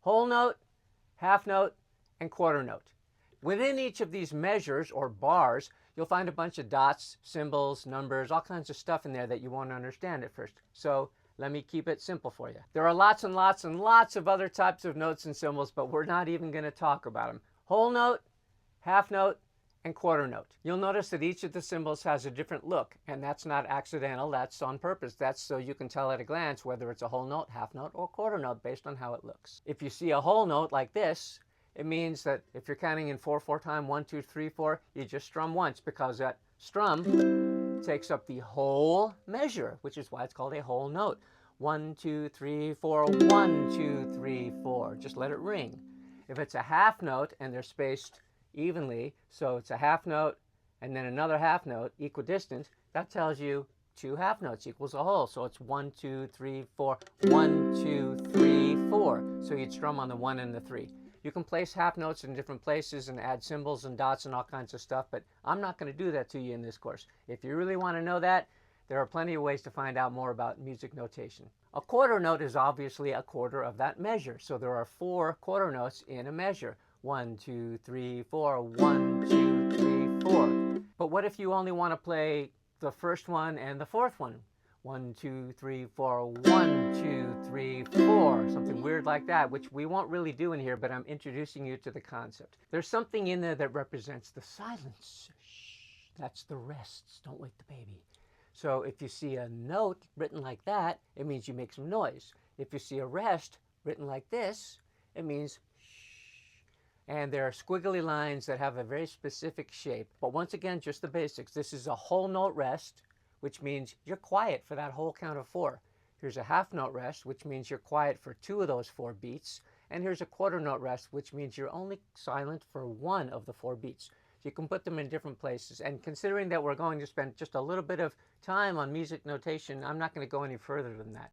whole note, half note, and quarter note. Within each of these measures or bars, you'll find a bunch of dots, symbols, numbers, all kinds of stuff in there that you won't understand at first. So let me keep it simple for you. There are lots and lots and lots of other types of notes and symbols, but we're not even going to talk about them. Whole note, half note, and quarter note. You'll notice that each of the symbols has a different look, and that's not accidental, that's on purpose. That's so you can tell at a glance whether it's a whole note, half note, or quarter note based on how it looks. If you see a whole note like this, it means that if you're counting in 4/4 time, 1, 2, 3, 4, you just strum once, because that strum takes up the whole measure, which is why it's called a whole note. 1, 2, 3, 4, 1, 2, 3, 4. Just let it ring. If it's a half note and they're spaced evenly, so it's a half note and then another half note equidistant, that tells you 2 half notes equals a whole. So it's 1, 2, 3, 4, 1, 2, 3, 4. So you'd strum on the 1 and the 3. You can place half notes in different places and add symbols and dots and all kinds of stuff, but I'm not going to do that to you in this course. If you really want to know that, there are plenty of ways to find out more about music notation. A quarter note is obviously a quarter of that measure. So there are 4 quarter notes in a measure. 1, 2, 3, 4, 1, 2, 3, 4. But what if you only want to play the first one and the fourth one? 1, 2, 3, 4, 1, 2, 3, 4. Something weird like that, which we won't really do in here, but I'm introducing you to the concept. There's something in there that represents the silence. Shh, that's the rests. Don't wake the baby. So if you see a note written like that, it means you make some noise. If you see a rest written like this, it means and there are squiggly lines that have a very specific shape. But once again, just the basics. This is a whole note rest, which means you're quiet for that whole count of 4. Here's a half note rest, which means you're quiet for 2 of those 4 beats. And here's a quarter note rest, which means you're only silent for 1 of the 4 beats. So you can put them in different places. And considering that we're going to spend just a little bit of time on music notation, I'm not going to go any further than that.